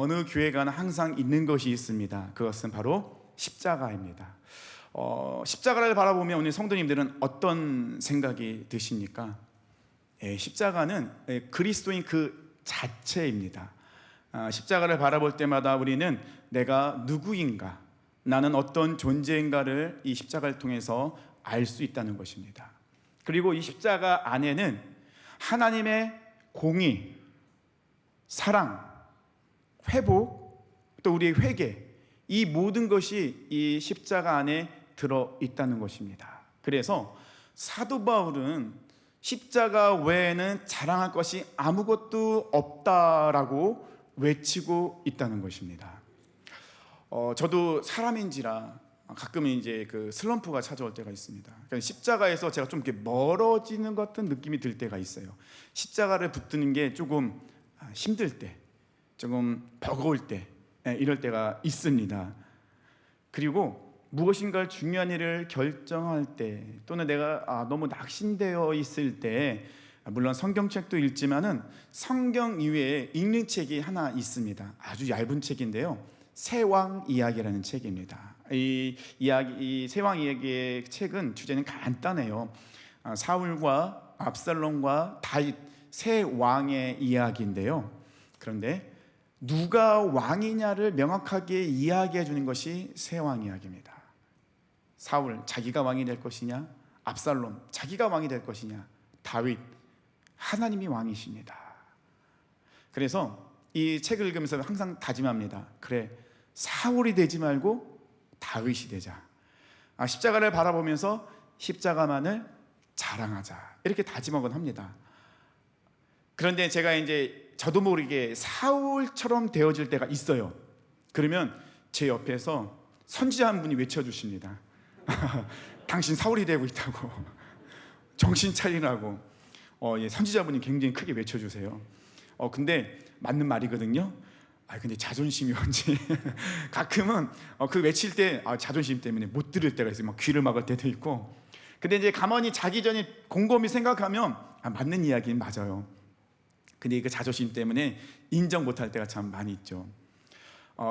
어느 교회 가나 항상 있는 것이 있습니다. 그것은 바로 십자가입니다. 십자가를 바라보면 오늘 성도님들은 어떤 생각이 드십니까? 십자가는 그리스도인 그 자체입니다. 십자가를 바라볼 때마다 우리는 내가 누구인가, 나는 어떤 존재인가를 이 십자가를 통해서 알 수 있다는 것입니다. 그리고 이 십자가 안에는 하나님의 공의, 사랑, 회복, 또 우리의 회개, 이 모든 것이 이 십자가 안에 들어 있다는 것입니다. 그래서 사도 바울은 십자가 외에는 자랑할 것이 아무것도 없다라고 외치고 있다는 것입니다. 저도 사람인지라 가끔은 이제 그 슬럼프가 찾아올 때가 있습니다. 그러니까 십자가에서 제가 좀 이렇게 멀어지는 것 같은 느낌이 들 때가 있어요. 십자가를 붙드는 게 조금 힘들 때, 조금 버거울 때, 이럴 때가 있습니다. 그리고 무엇인가 중요한 일을 결정할 때, 또는 내가 너무 낙심되어 있을 때, 물론 성경책도 읽지만은 성경 이외에 읽는 책이 하나 있습니다. 아주 얇은 책인데요, 세왕 이야기라는 책입니다. 이 세왕 이야기의 책은 주제는 간단해요. 사울과 압살롬과 다윗 세 왕의 이야기인데요, 그런데 누가 왕이냐를 명확하게 이야기해 주는 것이 세왕 이야기입니다. 사울, 자기가 왕이 될 것이냐? 압살롬, 자기가 왕이 될 것이냐? 다윗, 하나님이 왕이십니다. 그래서 이 책을 읽으면서 항상 다짐합니다. 그래, 사울이 되지 말고 다윗이 되자. 십자가를 바라보면서 십자가만을 자랑하자, 이렇게 다짐하곤 합니다. 그런데 제가 이제 저도 모르게 사울처럼 되어질 때가 있어요. 그러면 제 옆에서 선지자 한 분이 외쳐주십니다. 당신 사울이 되고 있다고. 정신 차리라고. 선지자분이 굉장히 크게 외쳐주세요. 근데 맞는 말이거든요. 근데 자존심이 뭔지 가끔은 그 외칠 때 자존심 때문에 못 들을 때가 있어요. 막 귀를 막을 때도 있고. 근데 이제 가만히 자기 전에 곰곰이 생각하면 맞는 이야기는 맞아요. 근데 그 자존심 때문에 인정 못할 때가 참 많이 있죠.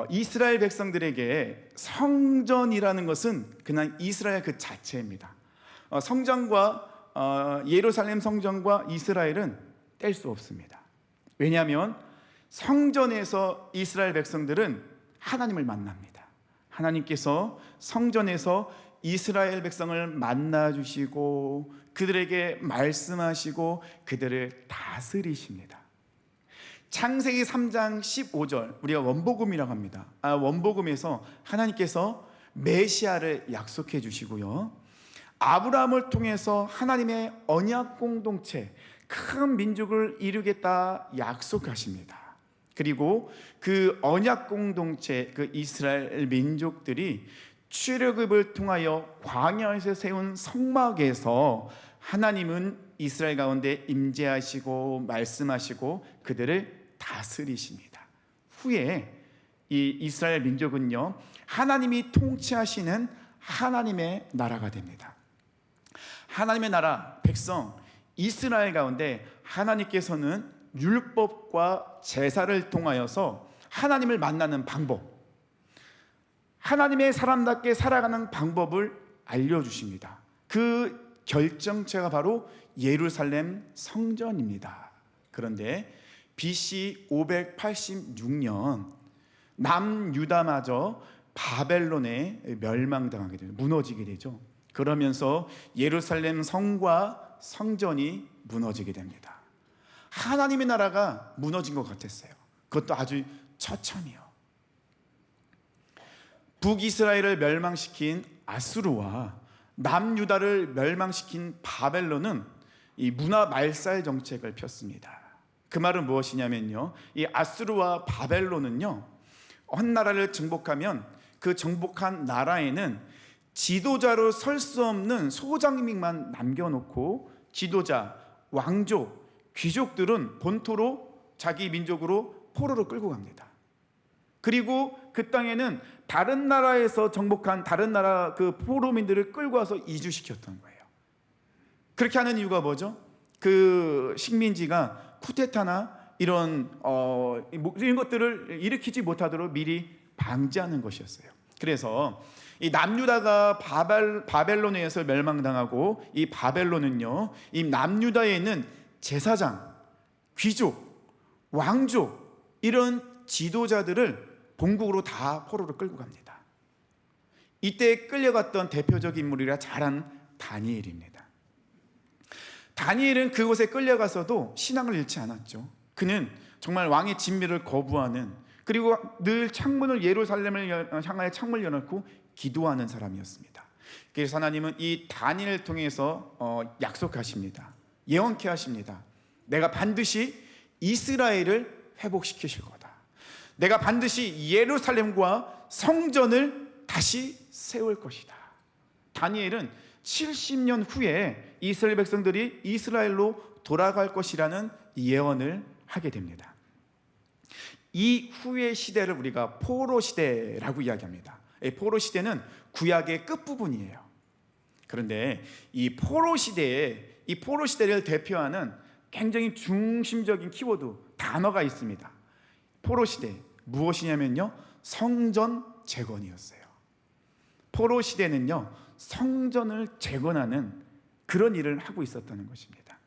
이스라엘 백성들에게 성전이라는 것은 그냥 이스라엘 그 자체입니다. 성전과 예루살렘 성전과 이스라엘은 뗄 수 없습니다. 왜냐하면 성전에서 이스라엘 백성들은 하나님을 만납니다. 하나님께서 성전에서 이스라엘 백성을 만나주시고 그들에게 말씀하시고 그들을 다스리십니다. 창세기 3장 15절, 우리가 원복음이라고 합니다. 원복음에서 하나님께서 메시아를 약속해 주시고요, 아브라함을 통해서 하나님의 언약 공동체, 큰 민족을 이루겠다 약속하십니다. 그리고 그 언약 공동체, 그 이스라엘 민족들이 출애굽을 통하여 광야에서 세운 성막에서 하나님은 이스라엘 가운데 임재하시고 말씀하시고 그들을 다스리십니다. 후에 이 이스라엘 민족은요, 하나님이 통치하시는 하나님의 나라가 됩니다. 하나님의 나라, 백성 이스라엘 가운데 하나님께서는 율법과 제사를 통하여서 하나님을 만나는 방법, 하나님의 사람답게 살아가는 방법을 알려주십니다. 그 결정체가 바로 예루살렘 성전입니다. 그런데 BC 586년 남유다마저 바벨론에 멸망당하게 되죠. 무너지게 되죠. 그러면서 예루살렘 성과 성전이 무너지게 됩니다. 하나님의 나라가 무너진 것 같았어요. 그것도 아주 처참해요. 북이스라엘을 멸망시킨 아수르와 남유다를 멸망시킨 바벨론은 이 문화 말살 정책을 폈습니다. 그 말은 무엇이냐면요, 이 아수르와 바벨론은요, 한 나라를 정복하면 그 정복한 나라에는 지도자로 설 수 없는 소장민만 남겨놓고 지도자, 왕족, 귀족들은 본토로 자기 민족으로 포로로 끌고 갑니다. 그리고 그 땅에는 다른 나라에서 정복한 다른 나라 그 포로민들을 끌고 와서 이주시켰던 거예요. 그렇게 하는 이유가 뭐죠? 그 식민지가 쿠데타나 이런 것들을 일으키지 못하도록 미리 방지하는 것이었어요. 그래서 이 남유다가 바벨론에 의해서 멸망당하고, 이 바벨론은요, 이 남유다에 있는 제사장, 귀족, 왕족, 이런 지도자들을 본국으로 다 포로로 끌고 갑니다. 이때 끌려갔던 대표적인 인물이라 잘 아는 다니엘입니다. 다니엘은 그곳에 끌려가서도 신앙을 잃지 않았죠. 그는 정말 왕의 진미를 거부하는, 그리고 늘 창문을 예루살렘을 향하여 창문을 열어놓고 기도하는 사람이었습니다. 그래서 하나님은 이 다니엘을 통해서 약속하십니다. 예언케 하십니다. 내가 반드시 이스라엘을 회복시키실 거다. 내가 반드시 예루살렘과 성전을 다시 세울 것이다. 다니엘은 70년 후에 이스라엘 백성들이 이스라엘로 돌아갈 것이라는 예언을 하게 됩니다. 이 후의 시대를 우리가 포로 시대라고 이야기합니다. 포로 시대는 구약의 끝부분이에요. 그런데 이 포로 시대를 대표하는 굉장히 중심적인 키워드, 단어가 있습니다. 포로 시대 무엇이냐면요, 성전 재건이었어요. 포로 시대는요, 성전을 재건하는 그런 일을 하고 있었다는 것입니다.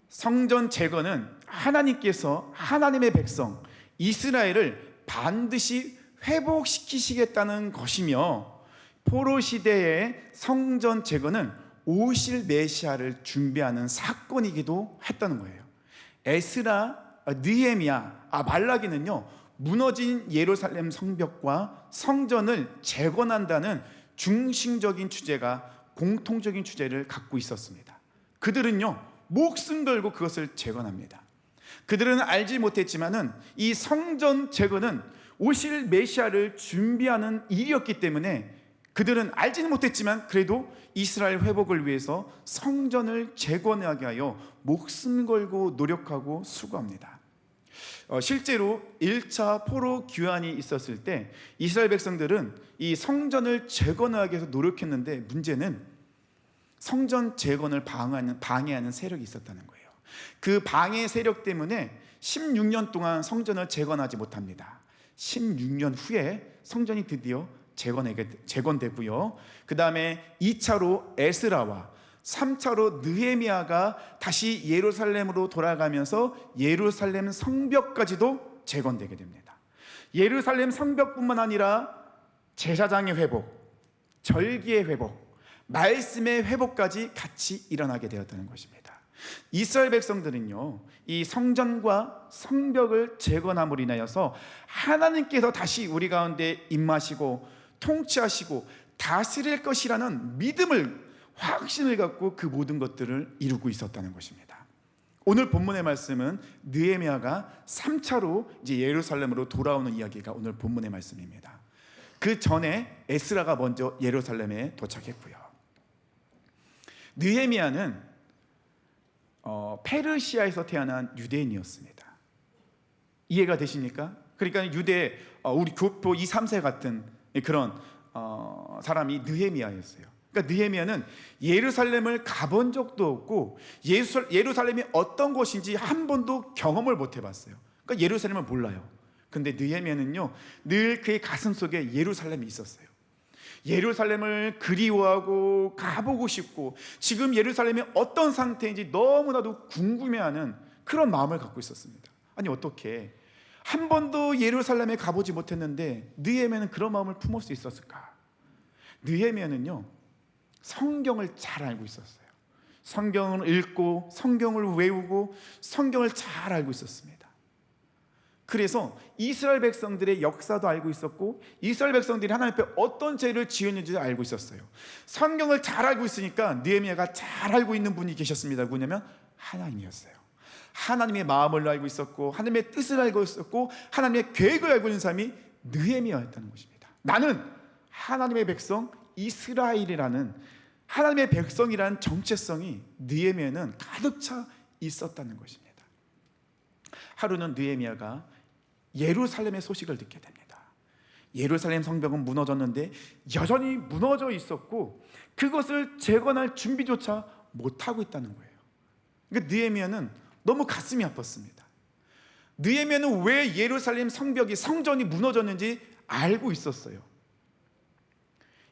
성전 재건은 하나님께서 하나님의 백성 이스라엘을 반드시 회복시키시겠다는 것이며, 포로 시대의 성전 재건은 오실 메시아를 준비하는 사건이기도 했다는 거예요. 에스라, 느헤미야, 말라기는요, 무너진 예루살렘 성벽과 성전을 재건한다는 중심적인 주제가, 공통적인 주제를 갖고 있었습니다. 그들은요, 목숨 걸고 그것을 재건합니다. 그들은 알지 못했지만은 이 성전 재건은 오실 메시아를 준비하는 일이었기 때문에 그들은 알지는 못했지만 그래도 이스라엘 회복을 위해서 성전을 재건하게 하여 목숨 걸고 노력하고 수고합니다. 실제로 1차 포로 귀환이 있었을 때 이스라엘 백성들은 이 성전을 재건하기 위해서 노력했는데, 문제는 성전 재건을 방해하는 세력이 있었다는 거예요. 그 방해 세력 때문에 16년 동안 성전을 재건하지 못합니다. 16년 후에 성전이 드디어 재건되고요. 그 다음에 2차로 에스라와 3차로 느헤미야가 다시 예루살렘으로 돌아가면서 예루살렘 성벽까지도 재건되게 됩니다. 예루살렘 성벽뿐만 아니라 제사장의 회복, 절기의 회복, 말씀의 회복까지 같이 일어나게 되었다는 것입니다. 이스라엘 백성들은요, 이 성전과 성벽을 재건함으로 인하여서 하나님께서 다시 우리 가운데 임하시고 통치하시고 다스릴 것이라는 믿음을, 확신을 갖고 그 모든 것들을 이루고 있었다는 것입니다. 오늘 본문의 말씀은 느헤미야가 3차로 이제 예루살렘으로 돌아오는 이야기가 오늘 본문의 말씀입니다. 그 전에 에스라가 먼저 예루살렘에 도착했고요. 느헤미야는 페르시아에서 태어난 유대인이었습니다. 이해가 되십니까? 그러니까 우리 교포 2, 3세 같은 그런 사람이 느헤미야였어요. 그러니까 느헤미야는 예루살렘을 가본 적도 없고 예루살렘이 어떤 곳인지 한 번도 경험을 못 해봤어요. 그러니까 예루살렘을 몰라요. 근데 느헤미야는요, 늘 그의 가슴 속에 예루살렘이 있었어요. 예루살렘을 그리워하고 가보고 싶고, 지금 예루살렘이 어떤 상태인지 너무나도 궁금해하는 그런 마음을 갖고 있었습니다. 아니, 어떻게 한 번도 예루살렘에 가보지 못했는데 느헤미야는 그런 마음을 품을 수 있었을까? 느헤미야는요, 성경을 잘 알고 있었어요. 성경을 읽고 성경을 외우고 성경을 잘 알고 있었습니다. 그래서 이스라엘 백성들의 역사도 알고 있었고, 이스라엘 백성들이 하나님 앞에 어떤 죄를 지었는지도 알고 있었어요. 성경을 잘 알고 있으니까 느헤미야가 잘 알고 있는 분이 계셨습니다. 누구냐면 하나님이었어요. 하나님의 마음을 알고 있었고, 하나님의 뜻을 알고 있었고, 하나님의 계획을 알고 있는 사람이 느헤미야였다는 것입니다. 나는 하나님의 백성 이스라엘이라는, 하나님의 백성이라는 정체성이 느헤미야는 가득 차 있었다는 것입니다. 하루는 느헤미야가 예루살렘의 소식을 듣게 됩니다. 예루살렘 성벽은 무너졌는데 여전히 무너져 있었고 그것을 재건할 준비조차 못하고 있다는 거예요. 그러니까 느헤미야는 너무 가슴이 아팠습니다. 느헤미야는 왜 예루살렘 성벽이 성전이 무너졌는지 알고 있었어요.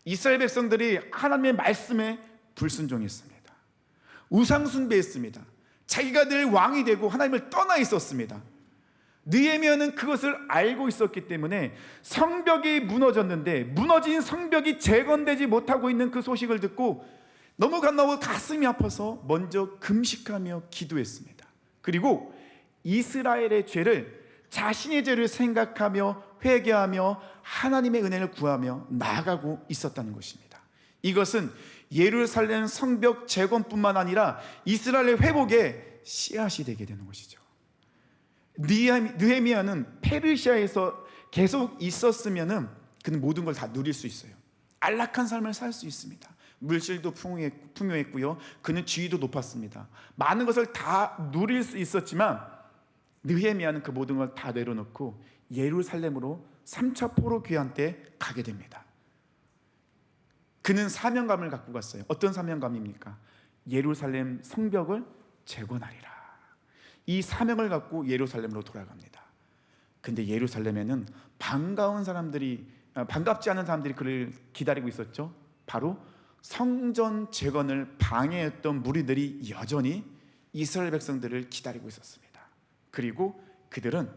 이스라엘 백성들이 하나님의 말씀에 불순종했습니다. 우상 숭배했습니다. 자기가 늘 왕이 되고 하나님을 떠나 있었습니다. 느헤미야는 그것을 알고 있었기 때문에 성벽이 무너졌는데 무너진 성벽이 재건되지 못하고 있는 그 소식을 듣고 너무 가슴이 아파서 먼저 금식하며 기도했습니다. 그리고 이스라엘의 죄를, 자신의 죄를 생각하며 회개하며 하나님의 은혜를 구하며 나아가고 있었다는 것입니다. 이것은 예루살렘 성벽 재건뿐만 아니라 이스라엘 회복의 씨앗이 되게 되는 것이죠. 느헤미야는 페르시아에서 계속 있었으면은 그는 모든 걸 다 누릴 수 있어요. 안락한 삶을 살 수 있습니다. 물질도 풍요했고요. 그는 지위도 높았습니다. 많은 것을 다 누릴 수 있었지만 느헤미야는 그 모든 걸 다 내려놓고 예루살렘으로 3차 포로 귀환 때 가게 됩니다. 그는 사명감을 갖고 갔어요. 어떤 사명감입니까? 예루살렘 성벽을 재건하리라. 이 사명을 갖고 예루살렘으로 돌아갑니다. 근데 예루살렘에는 반갑지 않은 사람들이 그를 기다리고 있었죠. 바로 성전 재건을 방해했던 무리들이 여전히 이스라엘 백성들을 기다리고 있었습니다. 그리고 그들은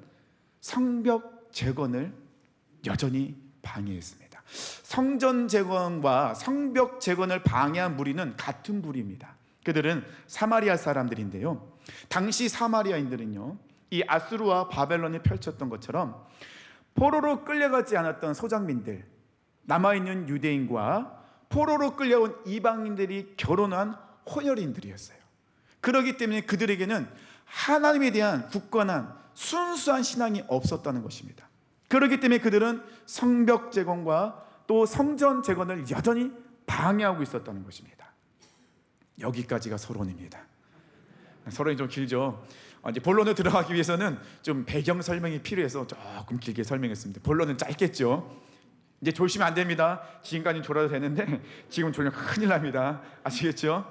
성벽 재건을 여전히 방해했습니다. 성전 재건과 성벽 재건을 방해한 무리는 같은 무리입니다. 그들은 사마리아 사람들인데요, 당시 사마리아인들은요, 이 아수르와 바벨론이 펼쳤던 것처럼 포로로 끌려가지 않았던 소작민들, 남아있는 유대인과 포로로 끌려온 이방인들이 결혼한 혼혈인들이었어요. 그렇기 때문에 그들에게는 하나님에 대한 굳건한 순수한 신앙이 없었다는 것입니다. 그렇기 때문에 그들은 성벽 재건과 또 성전 재건을 여전히 방해하고 있었다는 것입니다. 여기까지가 서론입니다. 서론이 좀 길죠. 이제 본론에 들어가기 위해서는 좀 배경 설명이 필요해서 조금 길게 설명했습니다. 본론은 짧겠죠. 이제 졸시면 안 됩니다. 지금까지는 졸아도 되는데 지금 졸면 큰일 납니다. 아시겠죠?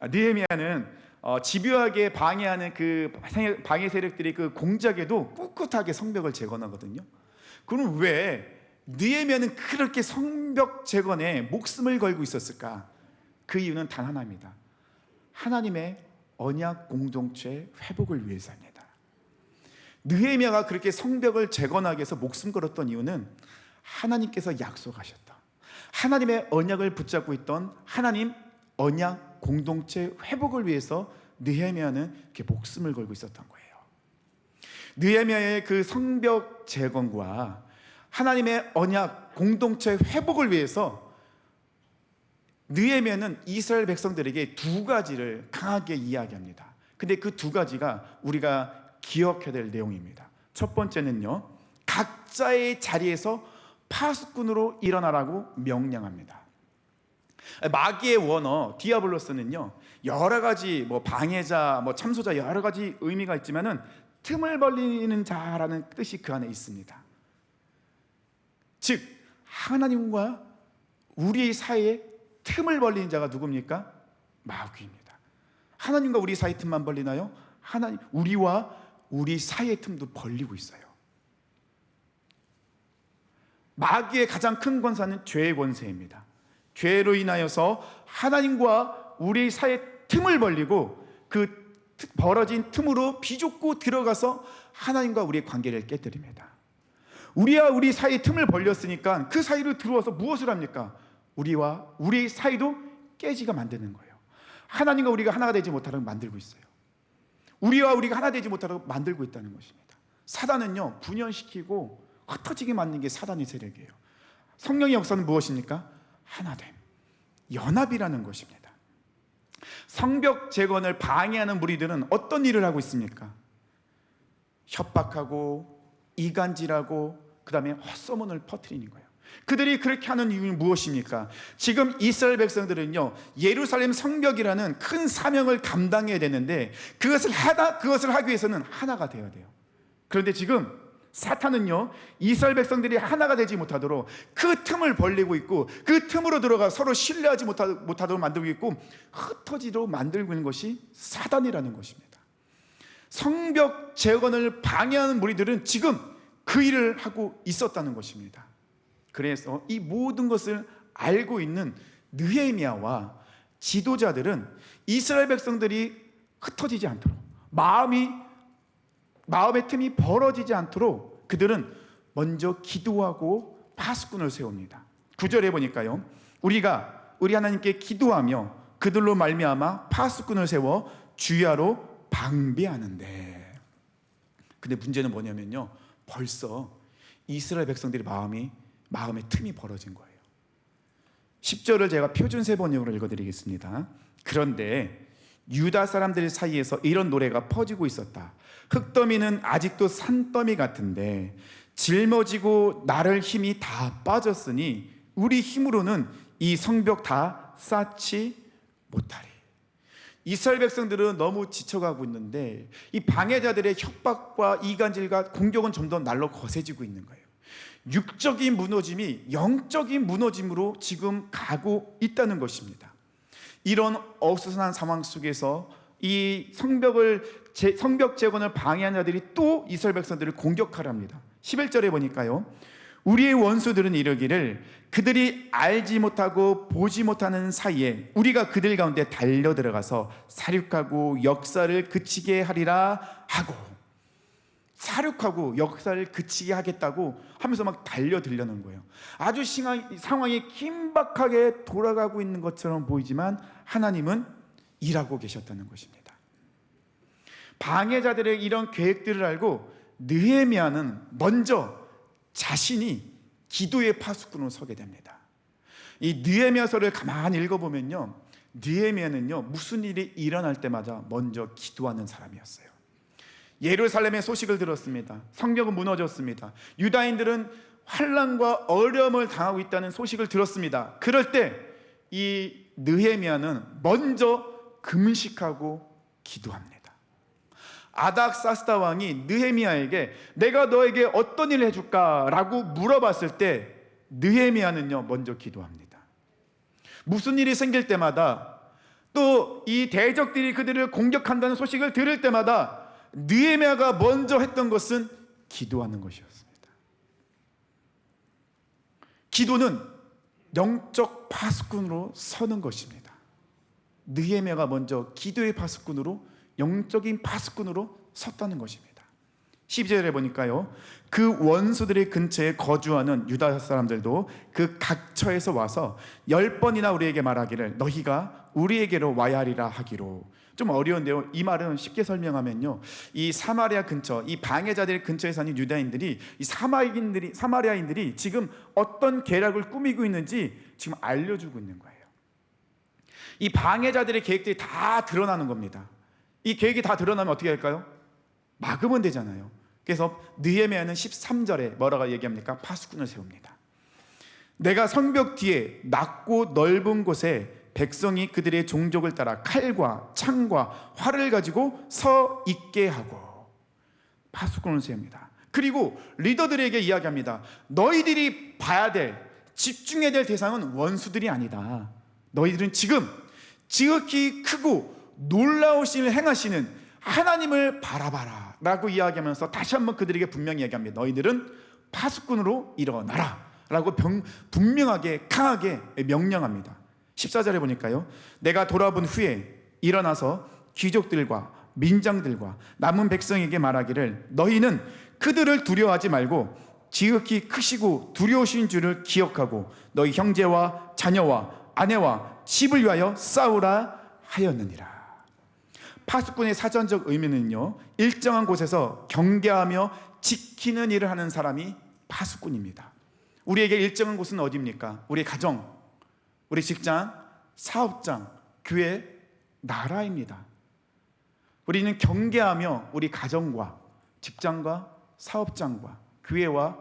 느헤미야는 집요하게 방해하는 그 방해 세력들이 그 공작에도 꿋꿋하게 성벽을 재건하거든요. 그럼 왜 느헤미야는 그렇게 성벽 재건에 목숨을 걸고 있었을까? 그 이유는 단 하나입니다. 하나님의 언약 공동체 회복을 위해서입니다. 느헤미야가 그렇게 성벽을 재건하기 위해서 목숨 걸었던 이유는 하나님께서 약속하셨다, 하나님의 언약을 붙잡고 있던 하나님 언약 공동체 회복을 위해서 느헤미야는 이렇게 목숨을 걸고 있었던 거예요. 느헤미야의 그 성벽 재건과 하나님의 언약 공동체 회복을 위해서 느헤미야는 이스라엘 백성들에게 두 가지를 강하게 이야기합니다. 근데 그 두 가지가 우리가 기억해야 될 내용입니다. 첫 번째는요, 각자의 자리에서 파수꾼으로 일어나라고 명령합니다. 마귀의 원어 디아블로스는요, 여러 가지 방해자, 참소자 여러 가지 의미가 있지만은 틈을 벌리는 자라는 뜻이 그 안에 있습니다. 즉 하나님과 우리의 사이에 틈을 벌리는 자가 누굽니까? 마귀입니다. 하나님과 우리 사이 틈만 벌리나요? 하나님 우리와 우리 사이의 틈도 벌리고 있어요. 마귀의 가장 큰 권세는 죄의 권세입니다. 죄로 인하여서 하나님과 우리 사이의 틈을 벌리고 그 벌어진 틈으로 비좁고 들어가서 하나님과 우리의 관계를 깨뜨립니다. 우리와 우리 사이의 틈을 벌렸으니까 그 사이로 들어와서 무엇을 합니까? 우리와 우리 사이도 깨지게 만드는 거예요. 하나님과 우리가 하나가 되지 못하도록 만들고 있어요. 우리와 우리가 하나 되지 못하도록 만들고 있다는 것입니다. 사단은요, 분열시키고 흩어지게 만드는 게 사단의 세력이에요. 성령의 역사는 무엇입니까? 하나됨, 연합이라는 것입니다. 성벽 재건을 방해하는 무리들은 어떤 일을 하고 있습니까? 협박하고 이간질하고 그 다음에 헛소문을 퍼뜨리는 거예요. 그들이 그렇게 하는 이유는 무엇입니까? 지금 이스라엘 백성들은요, 예루살렘 성벽이라는 큰 사명을 감당해야 되는데 그것을 하기 위해서는 하나가 되어야 돼요. 그런데 지금 사탄은요, 이스라엘 백성들이 하나가 되지 못하도록 그 틈을 벌리고 있고 그 틈으로 들어가 서로 신뢰하지 못하도록 만들고 있고 흩어지도록 만들고 있는 것이 사단이라는 것입니다. 성벽 재건을 방해하는 무리들은 지금 그 일을 하고 있었다는 것입니다. 그래서 이 모든 것을 알고 있는 느헤미야와 지도자들은 이스라엘 백성들이 흩어지지 않도록, 마음의 틈이 벌어지지 않도록 그들은 먼저 기도하고 파수꾼을 세웁니다. 9절에 보니까요, 우리 하나님께 기도하며 그들로 말미암아 파수꾼을 세워 주야로 방비하는데, 근데 문제는 뭐냐면요, 벌써 이스라엘 백성들의 마음의 틈이 벌어진 거예요. 10절을 제가 표준세 번역으로 읽어드리겠습니다. 그런데 유다 사람들 사이에서 이런 노래가 퍼지고 있었다. 흙더미는 아직도 산더미 같은데 짊어지고 나를 힘이 다 빠졌으니 우리 힘으로는 이 성벽 다 쌓지 못하리. 이스라엘 백성들은 너무 지쳐가고 있는데 이 방해자들의 협박과 이간질과 공격은 점점 날로 거세지고 있는 거예요. 육적인 무너짐이 영적인 무너짐으로 지금 가고 있다는 것입니다. 이런 어수선한 상황 속에서 이 성벽 재건을 방해한 자들이 또 이스라엘 백성들을 공격하려 합니다. 11절에 보니까요, 우리의 원수들은 이르기를 그들이 알지 못하고 보지 못하는 사이에 우리가 그들 가운데 달려 들어가서 사륙하고 역사를 그치게 하리라 하고, 사륙하고 역사를 그치게 하겠다고 하면서 막 달려들려는 거예요. 아주 상황이 긴박하게 돌아가고 있는 것처럼 보이지만 하나님은 일하고 계셨다는 것입니다. 방해자들의 이런 계획들을 알고 느헤미야는 먼저 자신이 기도의 파수꾼으로 서게 됩니다. 이 느헤미야서를 가만히 읽어보면요, 느헤미야는요, 무슨 일이 일어날 때마다 먼저 기도하는 사람이었어요. 예루살렘의 소식을 들었습니다. 성벽은 무너졌습니다. 유다인들은 환난과 어려움을 당하고 있다는 소식을 들었습니다. 그럴 때 이 느헤미야는 먼저 금식하고 기도합니다. 아닥사스다 왕이 느헤미야에게 내가 너에게 어떤 일을 해줄까? 라고 물어봤을 때 느헤미야는요, 먼저 기도합니다. 무슨 일이 생길 때마다, 또 이 대적들이 그들을 공격한다는 소식을 들을 때마다 느헤미야가 먼저 했던 것은 기도하는 것이었습니다. 기도는 영적 파수꾼으로 서는 것입니다. 느헤미야가 먼저 기도의 파수꾼으로, 영적인 파수꾼으로 섰다는 것입니다. 12절에 보니까요, 그 원수들의 근처에 거주하는 유다 사람들도 그 각처에서 와서 10번이나 우리에게 말하기를 너희가 우리에게로 와야 하리라 하기로. 좀 어려운데요, 이 말은 쉽게 설명하면요, 이 사마리아 근처, 이 방해자들 근처에 사는 유다인들이, 이 사마리아인들이 지금 어떤 계략을 꾸미고 있는지 지금 알려주고 있는 거예요. 이 방해자들의 계획들이 다 드러나는 겁니다. 이 계획이 다 드러나면 어떻게 할까요? 막으면 되잖아요. 그래서 느헤미야는 13절에 뭐라고 얘기합니까? 파수꾼을 세웁니다. 내가 성벽 뒤에 낮고 넓은 곳에 백성이 그들의 종족을 따라 칼과 창과 활을 가지고 서 있게 하고 파수꾼을 세웁니다. 그리고 리더들에게 이야기합니다. 너희들이 봐야 될, 집중해야 될 대상은 원수들이 아니다. 너희들은 지금 지극히 크고 놀라우신 일을 행하시는 하나님을 바라봐라 라고 이야기하면서 다시 한번 그들에게 분명히 얘기합니다. 너희들은 파수꾼으로 일어나라 라고 분명하게 강하게 명령합니다. 14절에 보니까요, 내가 돌아본 후에 일어나서 귀족들과 민장들과 남은 백성에게 말하기를 너희는 그들을 두려워하지 말고 지극히 크시고 두려우신 줄을 기억하고 너희 형제와 자녀와 아내와 집을 위하여 싸우라 하였느니라. 파수꾼의 사전적 의미는요, 일정한 곳에서 경계하며 지키는 일을 하는 사람이 파수꾼입니다. 우리에게 일정한 곳은 어디입니까? 우리 가정, 우리 직장, 사업장, 교회, 나라입니다. 우리는 경계하며 우리 가정과 직장과 사업장과 교회와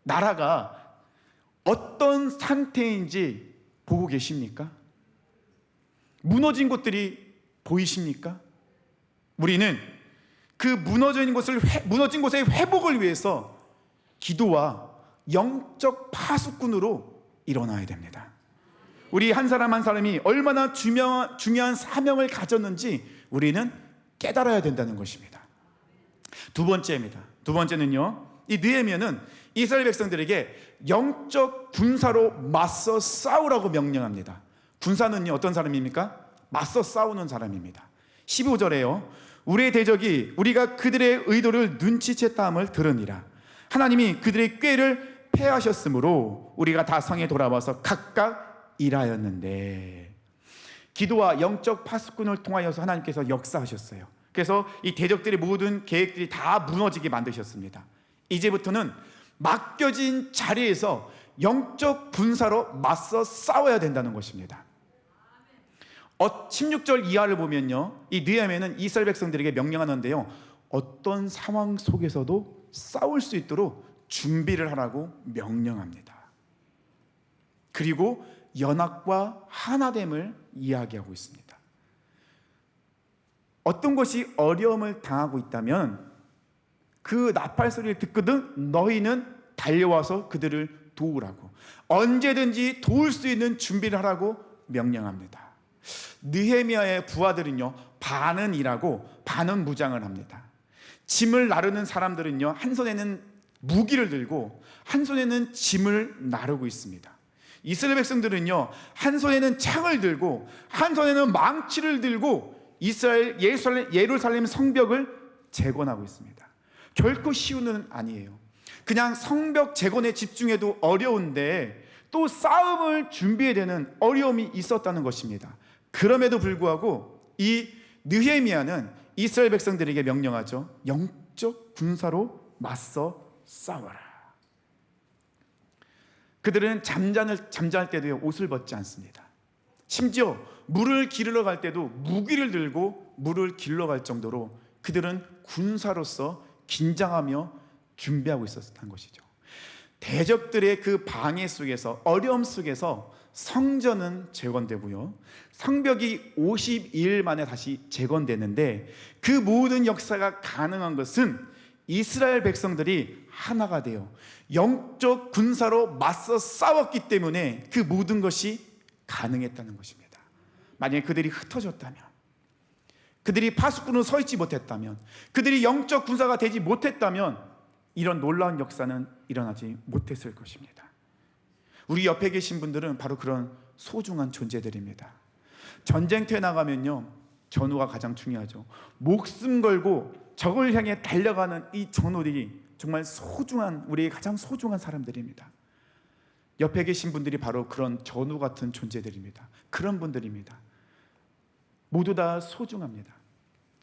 나라가 어떤 상태인지 보고 계십니까? 무너진 곳들이 보이십니까? 우리는 그 무너진 곳의 회복을 위해서 기도와 영적 파수꾼으로 일어나야 됩니다. 우리 한 사람 한 사람이 얼마나 중요한 사명을 가졌는지 우리는 깨달아야 된다는 것입니다. 두 번째입니다. 두 번째는요, 이 느헤미야는 이스라엘 백성들에게 영적 군사로 맞서 싸우라고 명령합니다. 군사는요, 어떤 사람입니까? 맞서 싸우는 사람입니다. 15절에요, 우리의 대적이 우리가 그들의 의도를 눈치챘다 함을 들으니라. 하나님이 그들의 꾀를 패하셨으므로 우리가 다 성에 돌아와서 각각 일하였는데, 기도와 영적 파수꾼을 통하여서 하나님께서 역사하셨어요. 그래서 이 대적들의 모든 계획들이 다 무너지게 만드셨습니다. 이제부터는 맡겨진 자리에서 영적 군사로 맞서 싸워야 된다는 것입니다. 16절 이하를 보면요, 이 느헤미야는 이스라엘 백성들에게 명령하는데요, 어떤 상황 속에서도 싸울 수 있도록 준비를 하라고 명령합니다. 그리고 연합과 하나됨을 이야기하고 있습니다. 어떤 것이 어려움을 당하고 있다면 그 나팔 소리를 듣거든 너희는 달려와서 그들을 도우라고, 언제든지 도울 수 있는 준비를 하라고 명령합니다. 느헤미야의 부하들은요, 반은 일하고 반은 무장을 합니다. 짐을 나르는 사람들은요, 한 손에는 무기를 들고 한 손에는 짐을 나르고 있습니다. 이스라엘 백성들은요, 한 손에는 창을 들고 한 손에는 망치를 들고 예루살렘 성벽을 재건하고 있습니다. 결코 쉬운 일은 아니에요. 그냥 성벽 재건에 집중해도 어려운데 또 싸움을 준비해야 되는 어려움이 있었다는 것입니다. 그럼에도 불구하고 이 느헤미야는 이스라엘 백성들에게 명령하죠. 영적 군사로 맞서 싸워라. 그들은 잠잘 때도 옷을 벗지 않습니다. 심지어 물을 기르러 갈 때도 무기를 들고 물을 길러 갈 정도로 그들은 군사로서 긴장하며 준비하고 있었다는 것이죠. 대적들의 그 방해 속에서, 어려움 속에서 성전은 재건되고요, 성벽이 52일 만에 다시 재건되는데, 그 모든 역사가 가능한 것은 이스라엘 백성들이 하나가 되어 영적 군사로 맞서 싸웠기 때문에 그 모든 것이 가능했다는 것입니다. 만약에 그들이 흩어졌다면, 그들이 파수꾼으로 서 있지 못했다면, 그들이 영적 군사가 되지 못했다면 이런 놀라운 역사는 일어나지 못했을 것입니다. 우리 옆에 계신 분들은 바로 그런 소중한 존재들입니다. 전쟁터에 나가면요, 전우가 가장 중요하죠. 목숨 걸고 적을 향해 달려가는 이 전우들이 정말 소중한, 우리의 가장 소중한 사람들입니다. 옆에 계신 분들이 바로 그런 전우 같은 존재들입니다. 그런 분들입니다. 모두 다 소중합니다.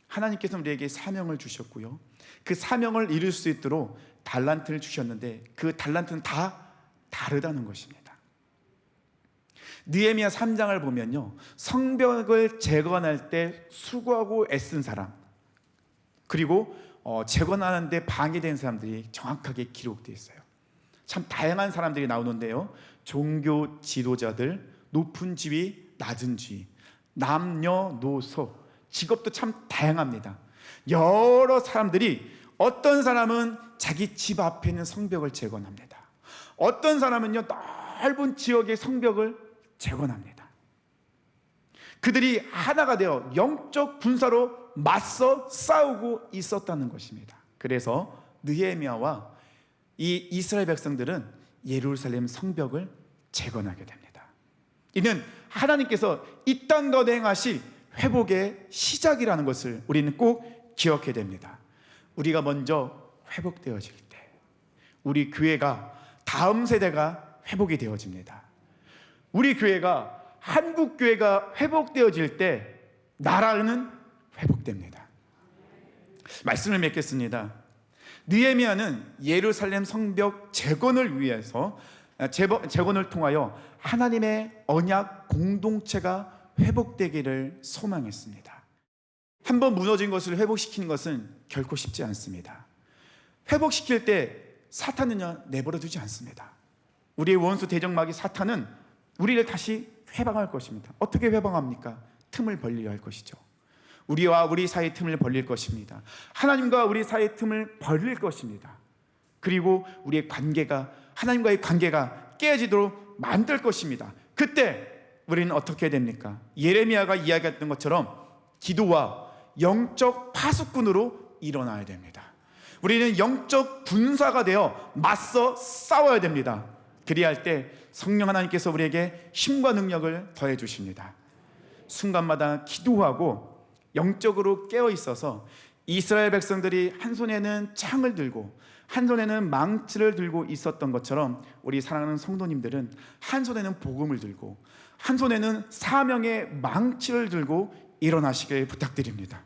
하나님께서 우리에게 사명을 주셨고요, 그 사명을 이룰 수 있도록 달란트를 주셨는데 그 달란트는 다 다르다는 것입니다. 느헤미야 3장을 보면요, 성벽을 재건할 때 수고하고 애쓴 사람, 그리고 재건하는데 방해된 사람들이 정확하게 기록되어 있어요. 참 다양한 사람들이 나오는데요, 종교 지도자들, 높은 지위, 낮은 지위, 남녀노소, 직업도 참 다양합니다. 여러 사람들이, 어떤 사람은 자기 집 앞에 있는 성벽을 재건합니다. 어떤 사람은요, 넓은 지역의 성벽을 재건합니다. 그들이 하나가 되어 영적 군사로 맞서 싸우고 있었다는 것입니다. 그래서 느헤미야와 이 이스라엘 백성들은 예루살렘 성벽을 재건하게 됩니다. 이는 하나님께서 이 땅 가운데 행하실 회복의 시작이라는 것을 우리는 꼭 기억해야 됩니다. 우리가 먼저 회복되어질 때 우리 교회가, 다음 세대가 회복이 되어집니다. 우리 교회가, 한국 교회가 회복되어질 때 나라는 회복됩니다. 말씀을 맺겠습니다. 느헤미야는 예루살렘 성벽 재건을 위해서, 재건을 통하여 하나님의 언약 공동체가 회복되기를 소망했습니다. 한번 무너진 것을 회복시키는 것은 결코 쉽지 않습니다. 회복시킬 때 사탄은요, 내버려 두지 않습니다. 우리의 원수 대적마귀 사탄은 우리를 다시 회방할 것입니다. 어떻게 회방합니까? 틈을 벌리려 할 것이죠. 우리와 우리 사이의 틈을 벌릴 것입니다. 하나님과 우리 사이의 틈을 벌릴 것입니다. 그리고 우리의 관계가, 하나님과의 관계가 깨지도록 만들 것입니다. 그때 우리는 어떻게 해야 됩니까? 예레미야가 이야기했던 것처럼 기도와 영적 파수꾼으로 일어나야 됩니다. 우리는 영적 군사가 되어 맞서 싸워야 됩니다. 그리할 때 성령 하나님께서 우리에게 힘과 능력을 더해 주십니다. 순간마다 기도하고 영적으로 깨어 있어서 이스라엘 백성들이 한 손에는 창을 들고 한 손에는 망치를 들고 있었던 것처럼 우리 사랑하는 성도님들은 한 손에는 복음을 들고 한 손에는 사명의 망치를 들고 일어나시길 부탁드립니다.